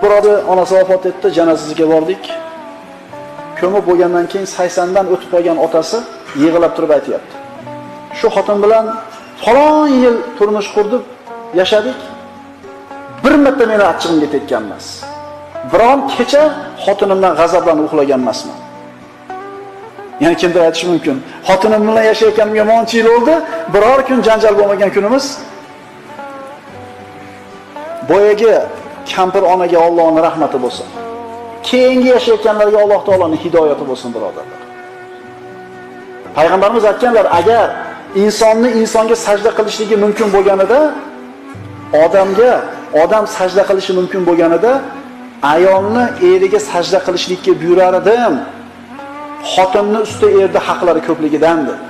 birovni onasi vafot etdi, janozasiga bordik. Ko'mib bo'lgandan keyin 80 dan o'tib qolgan otasi yig'ilib turib aytayapti. Shu xotin bilan falon yil turmush qurdik, yashadik. Bir marta meni achchig'imga tekkan emas. Biron kecha xotinimdan g'azablanib uxlagan emasman. Ya'ni kimdir aytishi mumkin. Xotinim bilan yashayotganimga moncha yil bo'ldi, biror kun janjal bo'lmagan kunimiz. Boyaga kampir onaga Allohning rahmati bo'lsin. Keyingi yashayotganlarga Alloh taoloning hidoyati bo'lsin, birodarlar. Payg'ambarimiz aytganlar, agar insonga sajda qilishligi mumkin bo'lganida, odam sajda qilishi mumkin bo'lganida, ayolni eriga sajda qilishlikka buyurar edim. Xotinning ustida erda haqlari ko'pligidan dedi.